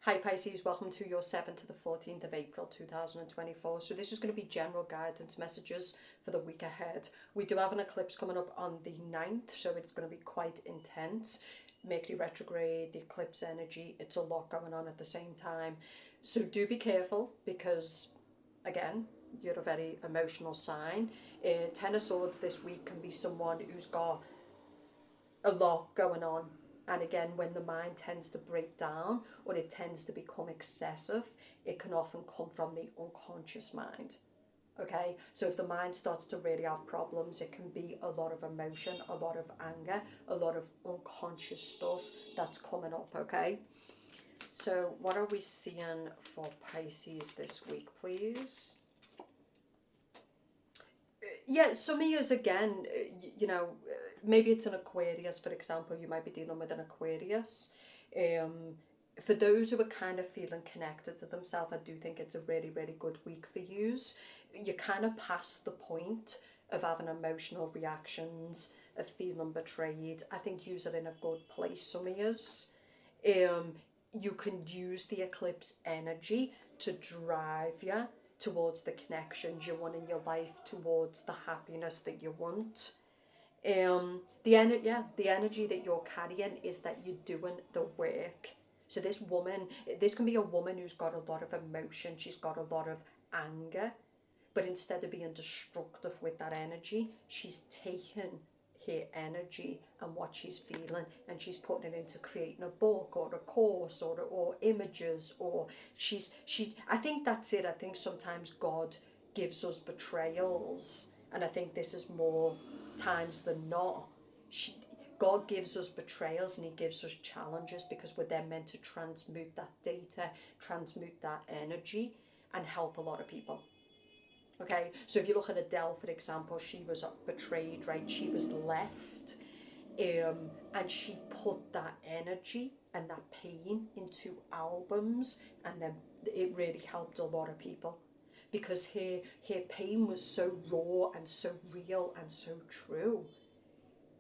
Hi Pisces, welcome to your 7th to the 14th of April 2024. So this is going to be general guidance messages for the week ahead. We do have an eclipse coming up on the 9th, so it's going to be quite intense. Mercury retrograde, the eclipse energy, it's a lot going on at the same time. So do be careful because, again, you're a very emotional sign. Ten of Swords this week can be someone who's got a lot going on. And again, when the mind tends to break down or it tends to become excessive, it can often come from the unconscious mind. Okay, so if the mind starts to really have problems, it can be a lot of emotion, a lot of anger, a lot of unconscious stuff that's coming up. Okay, so what are we seeing for Pisces this week, please? Yeah, some of yous, again, maybe it's an Aquarius, for example. You might be dealing with an Aquarius. For those who are kind of feeling connected to themselves, I do think it's a really, really good week for yous. You're kind of past the point of having emotional reactions, of feeling betrayed. I think yous are in a good place, some of yous. You can use the eclipse energy to drive you towards the connections you want in your life, towards the happiness that you want. The energy that you're carrying is that you're doing the work. So this can be a woman who's got a lot of emotion, she's got a lot of anger, but instead of being destructive with that energy, she's taken her energy and what she's feeling and she's putting it into creating a book or a course or images, or she's I think that's it. I think sometimes God gives us betrayals, and I think this is more times than not. God gives us betrayals and he gives us challenges because we're then meant to transmute that data, transmute that energy, and help a lot of people. Okay, so if you look at Adele, for example, she was betrayed, right? She was left, and she put that energy and that pain into albums, and then it really helped a lot of people because her pain was so raw and so real and so true.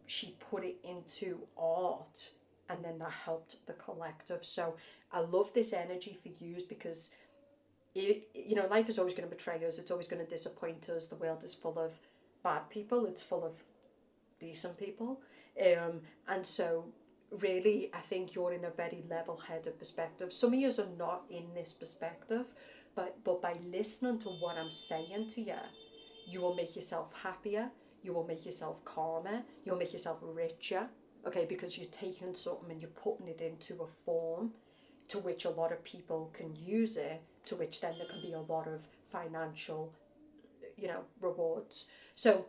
She put it into art, and then that helped the collective. So I love this energy for you because life is always going to betray us. It's always going to disappoint us. The world is full of bad people. It's full of decent people. And so really, I think you're in a very level-headed perspective. Some of you are not in this perspective, but by listening to what I'm saying to you, you will make yourself happier. You will make yourself calmer. You'll make yourself richer. Okay, because you're taking something and you're putting it into a form to which a lot of people can use it, to which then there can be a lot of financial, rewards. So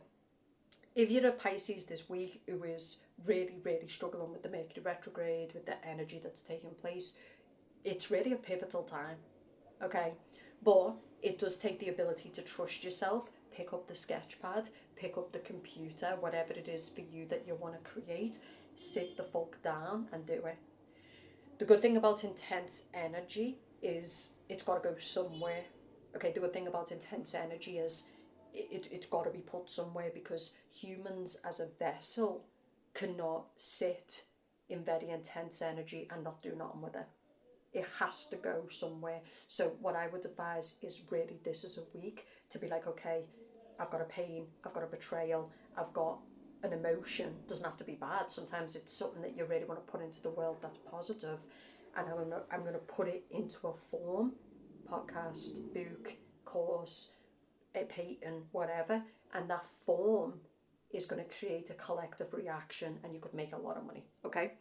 if you're a Pisces this week who is really, really struggling with the Mercury retrograde, with the energy that's taking place, it's really a pivotal time, okay? But it does take the ability to trust yourself, pick up the sketch pad, pick up the computer, whatever it is for you that you want to create, sit the fuck down and do it. The good thing about intense energy is it's got to go somewhere. Okay, the good thing about intense energy is it's got to be put somewhere, because humans as a vessel cannot sit in very intense energy and not do nothing with it. It has to go somewhere. So what I would advise is really, this is a week to be like, okay, I've got a pain, I've got a betrayal, I've got an emotion. It doesn't have to be bad. Sometimes it's something that you really want to put into the world that's positive, and I'm going to put it into a form, podcast, book, course, a painting, whatever, and that form is going to create a collective reaction and you could make a lot of money. Okay,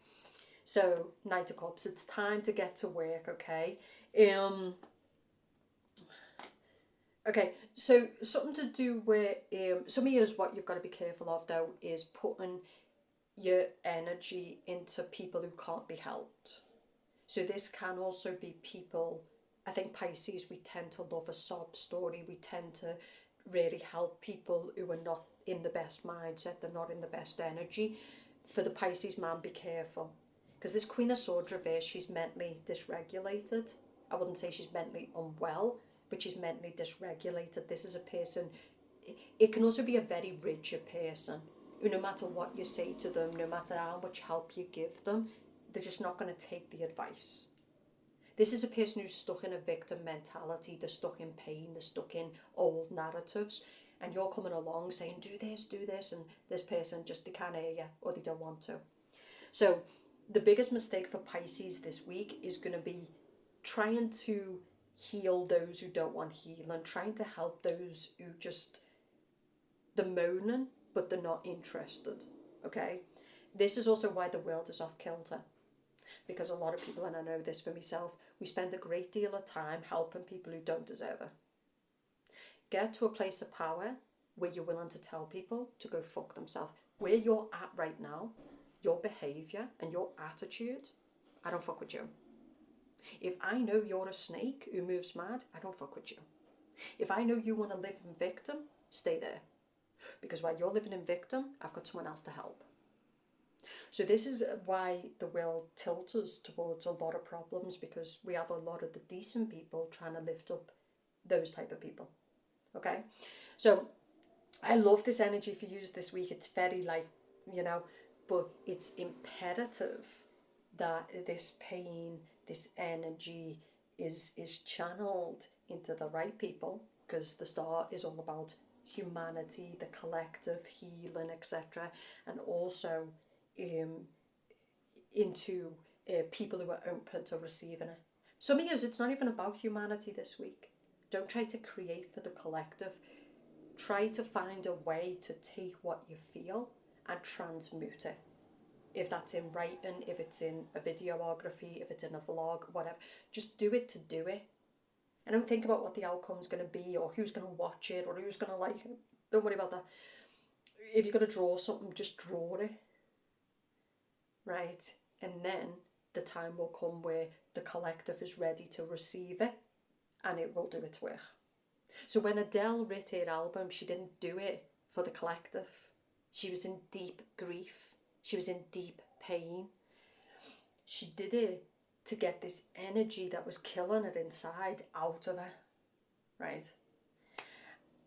so Knight of Cups, it's time to get to work. Okay, okay, so something to do with some of you, is what you've got to be careful of though is putting your energy into people who can't be helped. So this can also be people, I think Pisces, we tend to love a sob story. We tend to really help people who are not in the best mindset, they're not in the best energy. For the Pisces man, be careful. Because this Queen of Swords reverse, she's mentally dysregulated. I wouldn't say she's mentally unwell, but she's mentally dysregulated. This is a person, it can also be a very rigid person, who no matter what you say to them, no matter how much help you give them, they're just not going to take the advice. This is a person who's stuck in a victim mentality. They're stuck in pain. They're stuck in old narratives. And you're coming along saying, do this. And this person just, they can't hear you or they don't want to. So the biggest mistake for Pisces this week is going to be trying to heal those who don't want healing, trying to help those who just, they're moaning, but they're not interested, okay? This is also why the world is off kilter. Because a lot of people, and I know this for myself, we spend a great deal of time helping people who don't deserve it. Get to a place of power where you're willing to tell people to go fuck themselves. Where you're at right now, your behaviour and your attitude, I don't fuck with you. If I know you're a snake who moves mad, I don't fuck with you. If I know you want to live in victim, stay there. Because while you're living in victim, I've got someone else to help. So this is why the world tilts us towards a lot of problems, because we have a lot of the decent people trying to lift up those type of people. Okay? So I love this energy for you this week. It's very like, but it's imperative that this pain, this energy is channeled into the right people, because the star is all about humanity, the collective, healing, etc. And also into people who are open to receiving it. Some of you, it's not even about humanity this week. Don't try to create for the collective. Try to find a way to take what you feel and transmute it. If that's in writing, if it's in a videography, if it's in a vlog, whatever. Just do it to do it. And don't think about what the outcome's going to be, or who's going to watch it, or who's going to like it. Don't worry about that. If you're going to draw something, just draw it. Right? And then the time will come where the collective is ready to receive it, and it will do its work. So when Adele wrote her album, she didn't do it for the collective. She was in deep grief. She was in deep pain. She did it to get this energy that was killing her inside out of her. Right?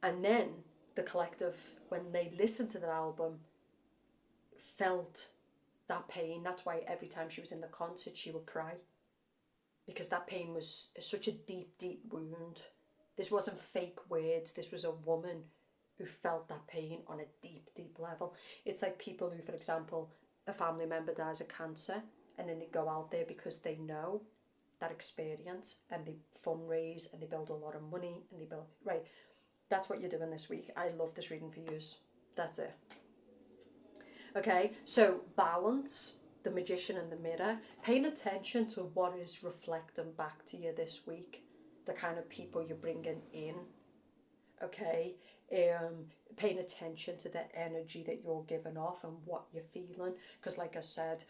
And then the collective, when they listened to the album, felt that pain. That's why every time she was in the concert, she would cry. Because that pain was such a deep, deep wound. This wasn't fake words. This was a woman who felt that pain on a deep, deep level. It's like people who, for example, a family member dies of cancer, and then they go out there because they know that experience, and they fundraise, and they build a lot of money, and they build... Right, that's what you're doing this week. I love this reading for you. That's it. Okay, so balance, the magician and the mirror. Paying attention to what is reflecting back to you this week. The kind of people you're bringing in. Okay, paying attention to the energy that you're giving off and what you're feeling. Because like I said,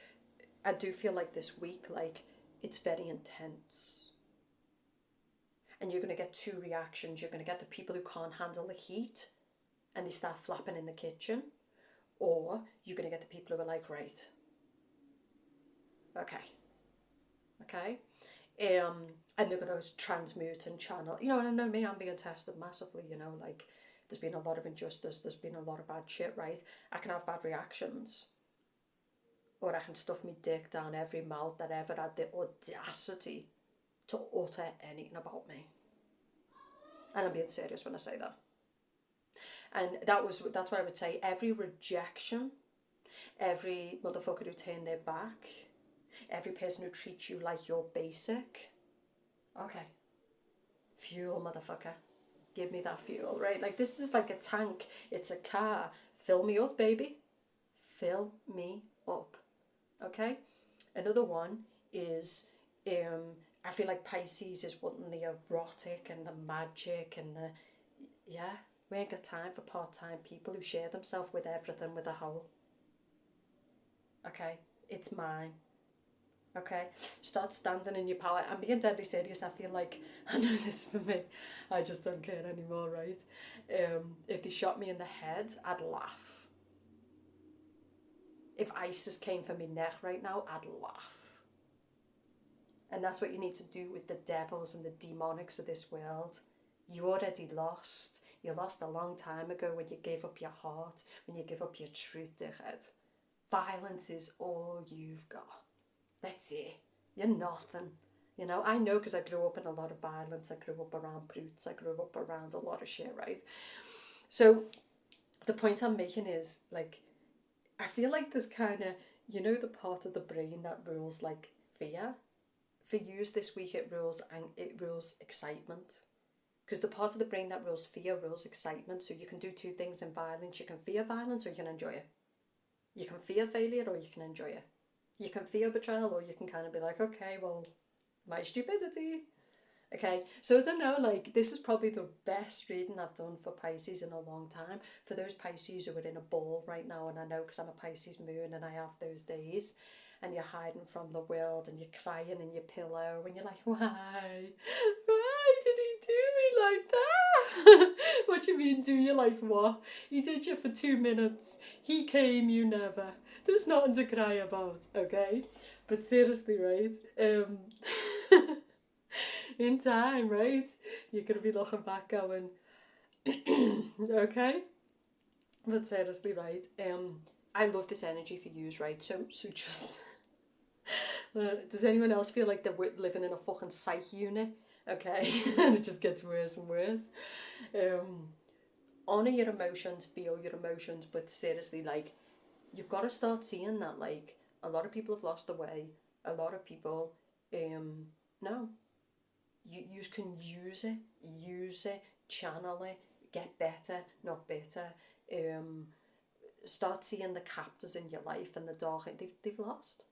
I do feel like this week, like, it's very intense. And you're going to get two reactions. You're going to get the people who can't handle the heat and they start flapping in the kitchen. Or you're going to get the people who are like, right, okay. And they're going to transmute and channel. And I know me, I'm being tested massively, like, there's been a lot of injustice, there's been a lot of bad shit, right? I can have bad reactions. Or I can stuff my dick down every mouth that ever had the audacity to utter anything about me. And I'm being serious when I say that. And that's what I would say. Every rejection, every motherfucker who turned their back, every person who treats you like you're basic. Okay. Fuel, motherfucker. Give me that fuel, right? Like, this is like a tank. It's a car. Fill me up, baby. Fill me up. Okay? Another one is, I feel like Pisces is wanting the erotic and the magic and the... Yeah. We ain't got time for part-time people who share themselves with everything with a whole. Okay? It's mine. Okay? Start standing in your power. I'm being deadly serious. I feel like, I know this for me, I just don't care anymore, right? If they shot me in the head, I'd laugh. If ISIS came for my neck right now, I'd laugh. And that's what you need to do with the devils and the demonics of this world. You already lost. You lost a long time ago when you gave up your heart, when you gave up your truth, dickhead. Violence is all you've got. That's it. You're nothing. You know, I know because I grew up in a lot of violence, I grew up around brutes, I grew up around a lot of shit, right? So the point I'm making is, like, I feel like there's kind of, you know, the part of the brain that rules like fear. For yous this week, it rules excitement. Because the part of the brain that rules fear rules excitement. So you can do two things in violence. You can fear violence or you can enjoy it. You can fear failure or you can enjoy it. You can fear betrayal or you can kind of be like, okay, well, my stupidity. Okay, so I don't know, like, this is probably the best reading I've done for Pisces in a long time. For those Pisces who are in a ball right now, and I know because I'm a Pisces moon and I have those days, and you're hiding from the world and you're crying in your pillow and you're like, why? Why did he do me like that? What do you mean, do you? Like what? He did you for 2 minutes. He came, you never. There's nothing to cry about, okay? But seriously, right? In time, right? You're going to be looking back going, okay? But seriously, right? I love this energy for yous, right? So just, does anyone else feel like they're living in a fucking psych unit? Okay, and it just gets worse and worse. Honor your emotions, feel your emotions, but seriously, like, you've got to start seeing that, like, a lot of people have lost their way. A lot of people, no, you can use it, channel it, get better, not bitter. Start seeing the captors in your life and the dark. They've lost.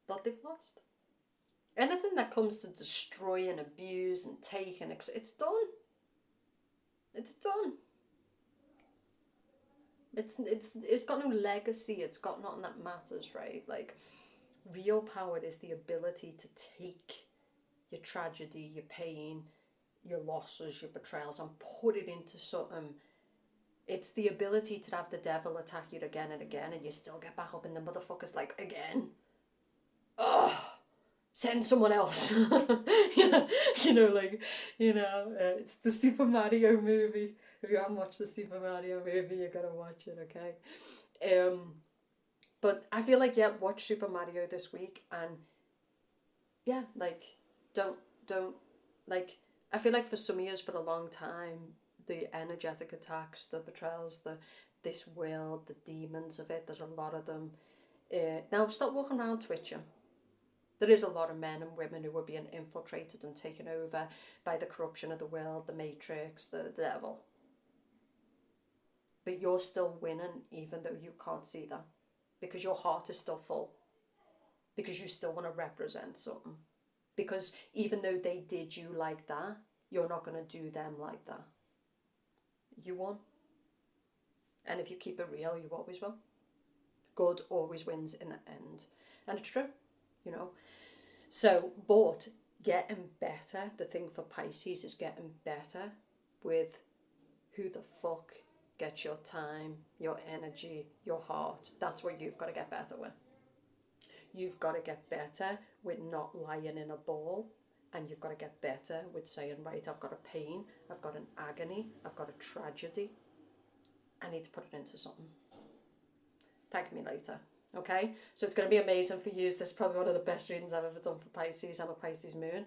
But they've lost. Anything that comes to destroy and abuse and take and it's done. It's done. It's got no legacy. It's got nothing that matters, right? Like, real power is the ability to take your tragedy, your pain, your losses, your betrayals, and put it into something. It's the ability to have the devil attack you again and again, and you still get back up, and the motherfucker's like, again? Ugh, send someone else. It's the Super Mario movie. If you haven't watched the Super Mario movie, you gotta watch it, okay? But I feel like, yeah, watch Super Mario this week, and yeah, like, don't, like, I feel like for some years, for a long time, the energetic attacks, the betrayals, this world, the demons of it, there's a lot of them. Now, stop walking around twitching. There is a lot of men and women who are being infiltrated and taken over by the corruption of the world, the matrix, the devil. But you're still winning even though you can't see that. Because your heart is still full. Because you still want to represent something. Because even though they did you like that, you're not going to do them like that. You won. And if you keep it real, you always will. Good always wins in the end. And it's true, you know. So, but getting better, the thing for Pisces is getting better with who the fuck gets your time, your energy, your heart. That's what you've got to get better with. You've got to get better with not lying in a ball, and you've got to get better with saying, right, I've got a pain, I've got an agony, I've got a tragedy, I need to put it into something. Thank me later. Okay, so it's going to be amazing for you. This is probably one of the best readings I've ever done for Pisces. I'm a Pisces moon.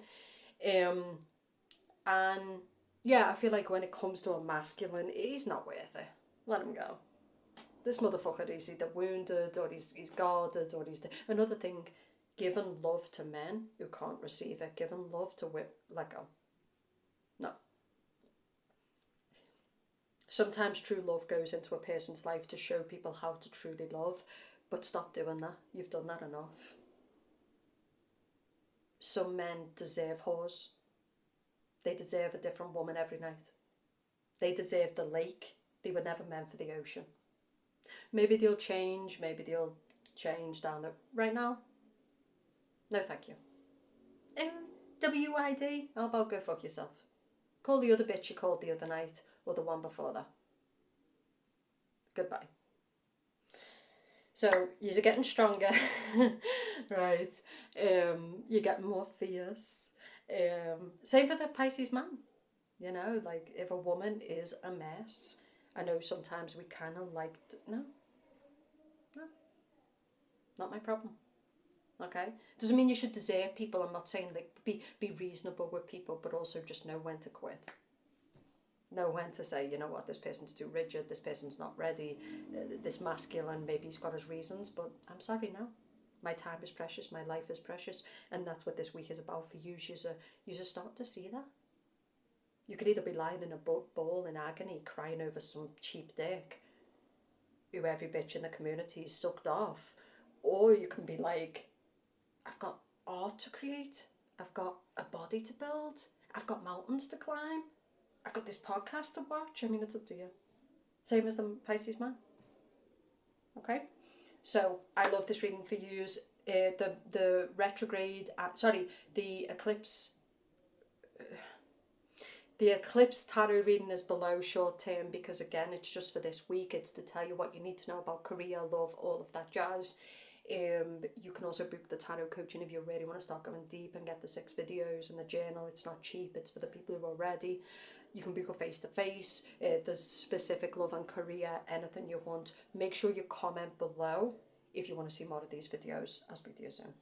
And yeah, I feel like when it comes to a masculine, he's not worth it. Let him go. This motherfucker is either wounded or he's guarded or he's... Another thing, giving love to men who can't receive it, giving love to women, let go. No. Sometimes true love goes into a person's life to show people how to truly love, but stop doing that. You've done that enough. Some men deserve whores. They deserve a different woman every night. They deserve the lake. They were never meant for the ocean. Maybe they'll change down the... Right now? No thank you. WID? How about go fuck yourself? Call the other bitch you called the other night, or the one before that. Goodbye. So, you're getting stronger, right? You're getting more fierce. Same for the Pisces man. You know, like, if a woman is a mess, I know sometimes we kind of like, no, not my problem. Okay? Doesn't mean you should desert people. I'm not saying like be reasonable with people, but also just know when to quit. Know when to say, you know what, this person's too rigid, this person's not ready, this masculine, maybe he's got his reasons, but I'm sorry, no. My time is precious, my life is precious, and that's what this week is about for you. You just start to see that. You could either be lying in a ball in agony, crying over some cheap dick who every bitch in the community is sucked off, or you can be like, I've got art to create, I've got a body to build, I've got mountains to climb, I've got this podcast to watch. I mean, it's up to you. Same as the Pisces man. Okay? So, I love this reading for you. The retrograde, the eclipse. The eclipse tarot reading is below short term because, again, it's just for this week. It's to tell you what you need to know about career, love, all of that jazz. You can also book the tarot coaching if you really want to start going deep and get the 6 videos and the journal. It's not cheap. It's for the people who are ready. You can book a face-to-face. There's specific love and career, anything you want. Make sure you comment below if you want to see more of these videos. I'll speak to you soon.